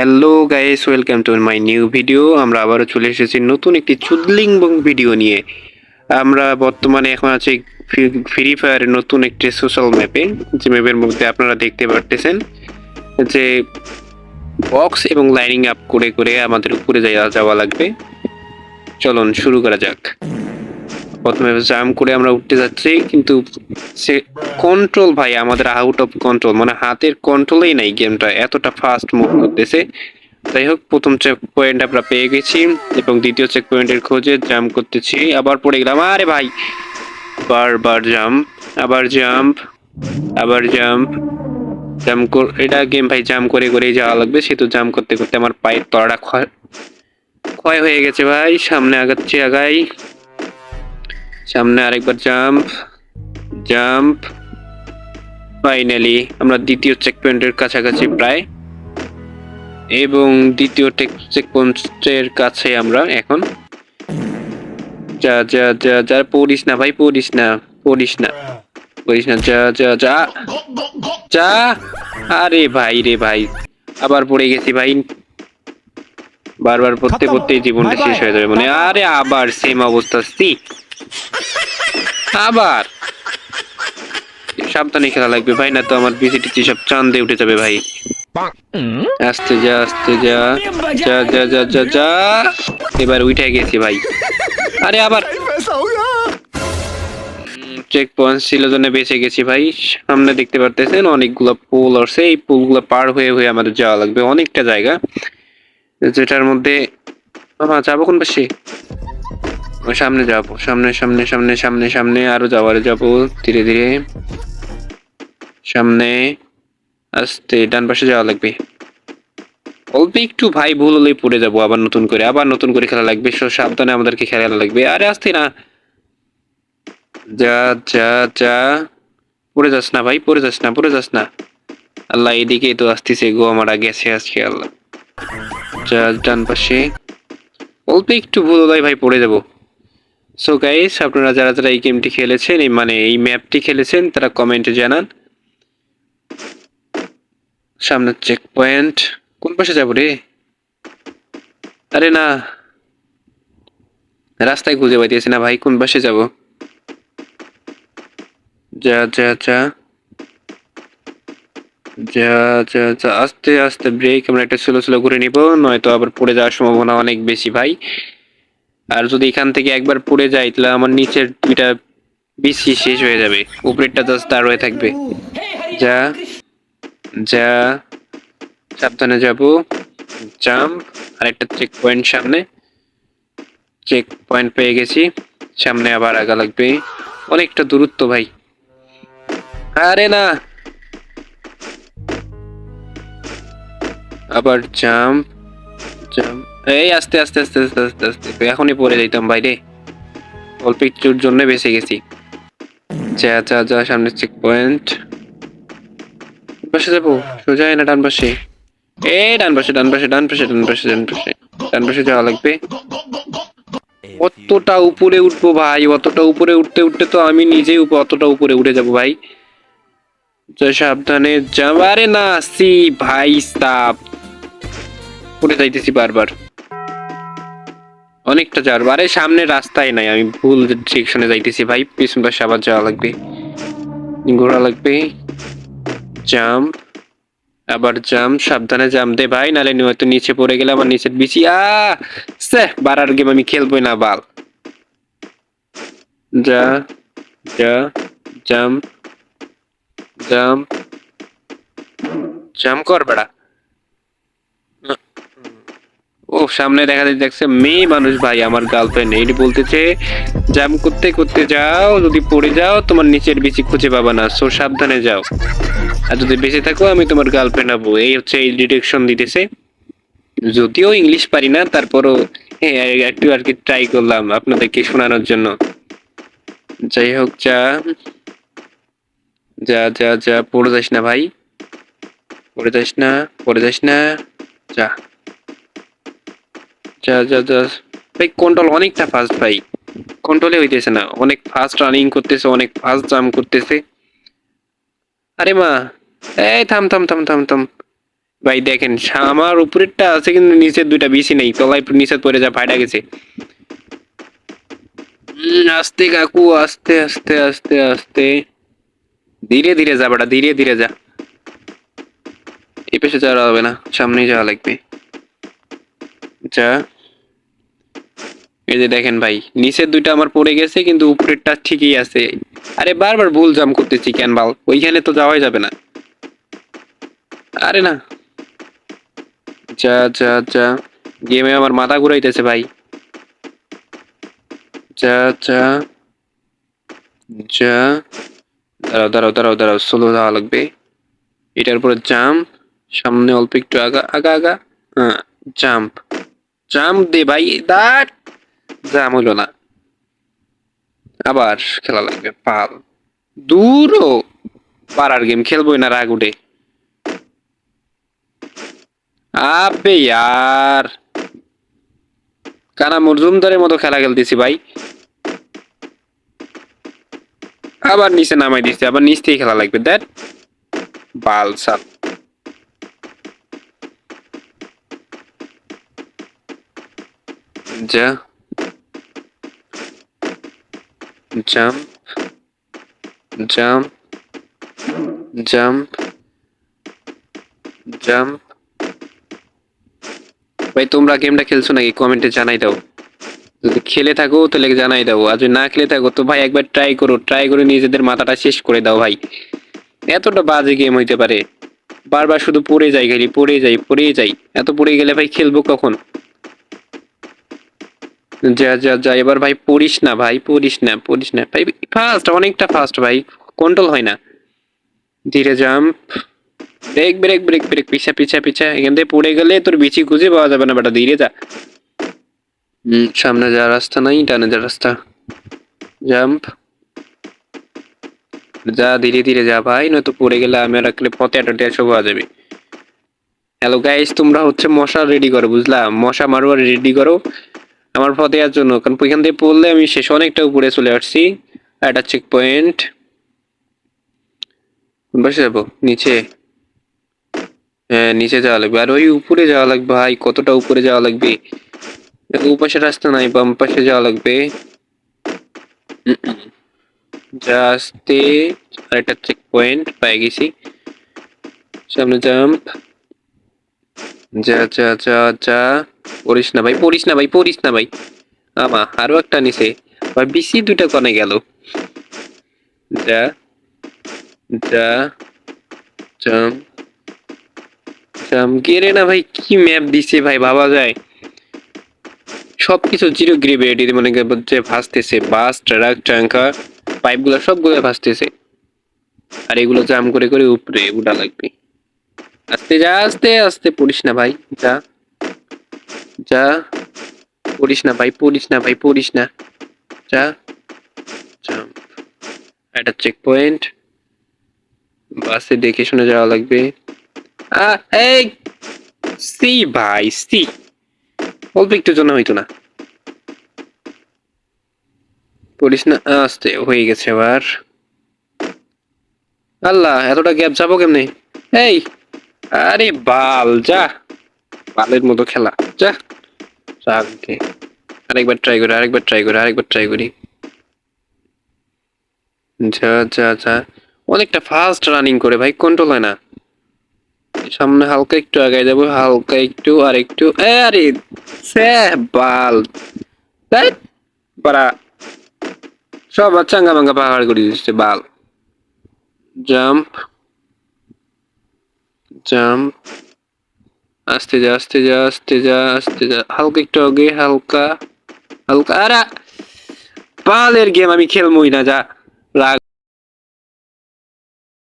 Hello guys, welcome to my new video. আমরা আবারও চলে এসেছি নতুন একটি চুদলিংবং ভিডিও নিয়ে। আমরা বর্তমানে এখন আছি ফ্রি ফায়ারের নতুন একটি সোশ্যাল ম্যাপে, যে ম্যাপের মধ্যে আপনারা দেখতে পারতেছেন যে বক্স এবং লাইনিং আপ করে করে আমাদের উপরে যাওয়া লাগবে। চলুন শুরু করা যাক। প্রথমে জাম্প করে আমরা উঠতে যাচ্ছি, কিন্তু সে কন্ট্রোল ভাই আমাদের আউট অফ কন্ট্রোল, মানে হাতের কন্ট্রোলেই নাই, গেমটা এতটা ফাস্ট মুভ করতেছে। যাই হোক, প্রথম চেক পয়েন্ট আমরা পেয়ে গেছি এবং দ্বিতীয় চেক পয়েন্টের খোঁজে জাম্প করতেছি। আবার পড়ে গেলাম, আরে ভাই বারবার জাম্প, আবার জাম্প, আবার জাম্প। এটা গেম ভাই, জাম্প করে করেই যাওয়া লাগবে। সেহেতু জাম্প করতে করতে আমার পায়ের তলাটা ক্ষয় হয়ে গেছে ভাই। সামনে আগাচ্ছি, আগাই, সামনে আরেকবার জাম্প, জাম্প। ফাইনালি আমরা দ্বিতীয় চেক পয়েন্টের কাছাকাছি প্রায়, এবং দ্বিতীয় চেক পয়েন্টের কাছে আমরা এখন। যা যা যা যা, পড়িস না ভাই, পড়িস না, পড়িস না, পড়িস না, যা যা যা যা। আরে ভাই রে ভাই, আবার পড়ে গেছি ভাই। বারবার পড়তে পড়তে জীবনটা শেষ হয়ে যাবে মানে। আরে আবার সেম অবস্থা, আবার সাবধানে খেলা লাগবে ভাই, না তো আমার বিসিটি সব চাঁদে উঠে যাবে ভাই। আস্তে যা, আস্তে যা, যা যা যা যা যা। এবার উঠে গেছি ভাই। আরে আবার চেক পয়েন্ট ছিল জন্য বেঁচে গেছি ভাই। সামনে দেখতে পারতেছেন অনেকগুলো পুল আছে, এই পুলগুলো পার হয়ে হয়ে আমাদের যাওয়া লাগবে অনেকটা জায়গা, যেটার মধ্যে যাবো কোন পাশে? সামনে যাবো, সামনে সামনে সামনে সামনে সামনে, আরো যাবো ধীরে ধীরে সামনে। আস্তে ডান পাশে যাওয়া লাগবে অল্প একটু ভাই, ভুল হলেই পড়ে যাবো। আবার নতুন করে খেলা লাগবে, সাবধানে আমাদেরকে খেলা লাগবে। আরে আসতে না, যা যা যা, পড়ে যাস না ভাই, পড়ে যাস না, পড়ে যাস না। আল্লাহ, এদিকেই তো আসতেছে গো, আমরা গেছে আজকে। আল্লাহ, যা ডান পাশে, অল্প একটু ভুল হলেই ভাই পড়ে যাবো। সো গাইস, আপনারা যারা যারা এই গেমটি খেলেছেন, মানে এই ম্যাপটি খেলেছেন, তারা কমেন্টে জানান। সামনে চেক পয়েন্ট, কোন পাশে যাবো রে? আরে না, রাস্তায় খুঁজে পাইতেছি না ভাই, কোন পাশে যাব? যা যা যা যা যা যা, আস্তে আস্তে ব্রেক। আমরা একটা স্লো স্লো করে নিব, নয়তো আবার পড়ে যাওয়ার সম্ভাবনা অনেক বেশি ভাই। আর যদি এখান থেকে একবার পড়ে যাই, তাহলে আমার নিচের দুইটা বিসি শেষ হয়ে যাবে, উপরেরটা জাস্ট দাঁড় হয়ে থাকবে। যা যা, সাবধানে যাব, জাম্প। আর একটা চেক পয়েন্ট সামনে, চেক পয়েন্ট পেয়ে গেছি। সামনে আবার আগা লাগবে, অনেকটা দূরত্ব ভাই। আরে না, আবার জাম্প, জাম্প। এই আস্তে আস্তে আস্তে আস্তে আস্তে আস্তে, এখনই পড়ে যাইতাম ভাই রে, অল্প একটুর জন্য বেঁচে গেছি। যা যা যা, সামনে চেক পয়েন্ট। পাশে যাবো, সোজা না ডান পাশে? এই ডান পাশে, ডান পাশে, ডান পাশে, ডান পাশে, ডান পাশে, ডান পাশে যাওয়া লাগবে। অতটা উপরে উঠবো ভাই, অতটা উপরে উঠতে উঠতে তো আমি নিজেই অতটা উপরে উঠে যাবো ভাই। সাবধানে যাও। আরে না, ভাই স্টাপ, পড়ে যাইতেছি বারবার, অনেকটা যাওয়ার। আরে সামনে রাস্তায় নাই, আমি ভুল ডিরেকশনে যাইতেছি ভাই। পিছন পাশে আবার যাওয়া লাগবে, ঘোরা লাগবে। জাম্প, আবার জাম্প, সাবধানে জাম্প দে ভাই, নালে হয়তো নিচে পড়ে গেলে আমার নিচের বিচি। বারার গেম আমি খেলবই না বাল। যা যা, জাম্প, জাম্প, জাম্প কর বেড়া। ও সামনে দেখা দেখছে মেয়ে মানুষ ভাই, আমার গার্লফ্রেন্ড। এইটি বলতেছে জাম্প করতে করতে যাও, যদি পড়ে যাও তোমার নিচের বিচি খুঁজে পাবা না, সো সাবধানে যাও। আর যদি বেঁচে থাকো আমি তোমার গার্লফ্রেন্ড হবো। এই হচ্ছে এই ডিরেকশন দিতেছে। যদিও ইংলিশ পারি না, তারপরও একটু আর কি ট্রাই করলাম আপনাদেরকে শোনানোর জন্য। যাই হোক, যা যা যা যা, পড়ে যাস না ভাই, পড়ে যাস না, পড়ে যাস না, যা যা যা যা। ভাই কন্ট্রোল অনেকটা ফাস্ট ভাই, কন্ট্রোলে হইতেছে না, অনেক ফাস্ট রানিং করতেছে, অনেক ফাস্ট জাম্প করতেছে। আরে মা, এই থাম থাম থাম থাম থাম, ভাই দেখেন আমার উপরেরটা আছে কিন্তু নিচের দুইটা বেশি নেই, তলায় নিচে পড়ে যা ফাইটা গেছে। আস্তে কাকু, আস্তে আস্তে আস্তে আস্তে, ধীরে ধীরে যা বেটা, ধীরে ধীরে যা। এই পেশে যাওয়া হবে না, সামনেই যাওয়া লাগবে। যা। এই যে দেখেন ভাই, নিচের দুইটা আমার পড়ে গেছে কিন্তু উপরেরটা ঠিকই আছে। আরে বারবার ভুল জাম করতেছি কেন বাল, ওইখানে তো যাওয়াই যাবে না। আরে না, যা যা যা, গেমে আমার মাথা ঘুরাইতেছে ভাই। যা যা যা, দাঁড়াও দাঁড়াও দাঁড়াও দাঁড়াও, স্লো যাওয়া লাগবে। এটার উপরে জাম্প, সামনে অল্প একটু আগা আগা আগা, হ্যাঁ জাম্প, জাম্প দে ভাই, দাঁড়। জাম হলো না, আবার খেলা লাগবে পাল। দূরও, পাড়ার গেম খেলবোই না, রাগ উঠে। আবে ইয়ার, কানা মজুমদারের মতো খেলা খেলতেছি ভাই। আবার নিচে নামাই দিচ্ছে, আবার নিচ থেকে খেলা লাগবে, দেখ বাল সাল। যা, জাম্প জাম্প জাম্প জাম্প। ভাই তোমরা গেমটা খেলছো নাকি কমেন্টে জানাই দাও, যদি খেলে থাকো তাহলে জানাই দাও, আর যদি না খেলে থাকো তো ভাই একবার ট্রাই করো, ট্রাই করে নিজেদের মাথাটা শেষ করে দাও ভাই। এতটা বাজে গেম হইতে পারে? বারবার শুধু পড়ে যাই, খালি পড়ে যাই পড়ে যাই, এত পড়ে গেলে ভাই খেলবো কখন? যা যা যা, এবার ভাই পড়িস না ভাই, পড়িস না পড়িস না ভাই, ফাস্ট অনেকটা ফাস্ট ভাই, কন্ট্রোল হয় না। ধীরে jump, brake brake brake brake, পিছা পিছা পিছা, এখান থেকে পড়ে গেলে তোর বিচি খুঁজে পাওয়া যাবে না বেটা, ধীরে যা। সামনে যা রাস্তা নাই, ডানে যা রাস্তা। জাম্প, যা ধীরে ধীরে যা ভাই, নয়তো পড়ে গেলে আমি আর রাখলে পথে একটা সব হওয়া যাবে। হ্যালো গাইস, তোমরা হচ্ছে মশা রেডি করো, বুঝলা? মশা মারবার রেডি করো আমার পথে যাওয়ার জন্য, কারণ ওইখান থেকে পড়লে আমি শেষ অনেকটা উপরে চলে আসছি। একটা চেক পয়েন্ট, বসে যাবো নিচে। হ্যাঁ নিচে যাওয়া লাগবে, আর ওই উপরে যাওয়া লাগবে ভাই, কতটা উপরে যাওয়া লাগবে। ওপাশে রাস্তা নাই, বাম পাশে যাওয়া লাগবে। যা আসতে, আর একটা চেক পয়েন্ট পেয়ে গেছি, সামনে জাম্প। যা যা যা যা, পড়িস না ভাই, পড়িস না ভাই, পড়িস না ভাই। আরো একটা নিচে ভাই, বিসি দুইটা কনে গেল। যা যা, জাম্প জাম্প, গেরে না ভাই, কি ম্যাপ দিছে ভাই, ভাবা যায়। সবকিছু জিরো গ্রেভিটি, মানে যে ভাসতেছে, বাস ট্রাক ট্যাঙ্কার পাইপ গুলো সবগুলো ভাসতেছে, আর এগুলো জাম করে করে উপরে উঠা লাগবে। আস্তে যা, আস্তে আস্তে, পড়িস না ভাই, যা যা, পড়িস না ভাই, পড়িস না ভাই, পড়িস না। যা, জাম্প, একটা চেক পয়েন্ট, বাসে দেখে শুনে যাওয়া লাগবে। এই সি ভাই, সি অল্প একটু জন্য হইতো না, পড়িস না। আস্তে হয়ে গেছে এবার। আল্লাহ, এতটা গ্যাপ যাবো কেমনে? এই, আরে বাল যা, বালের মতো খেলা, যা যাকে। আরেকবার ট্রাই করি, আরেকবার ট্রাই করি, আরেকবার ট্রাই করি। যা যা যা, অনেকটা ফাস্ট রানিং করে ভাই, কন্ট্রোল হয় না। সামনে হালকা একটু আগায় যাবো, হালকা একটু, আর একটু, আরে সে বাল, ধ্যাৎ, বাড়া, সব চাঙ্গা মাঙ্গা পাহাড় করে দিচ্ছে বাল। জাম্প জাম্প, আস্তে যা আস্তে যা আস্তে যা আস্তে যা, হালকা একটু আগে, হালকা হালকা, আরে বালের গেম আমি খেলবই না, যা রাগ।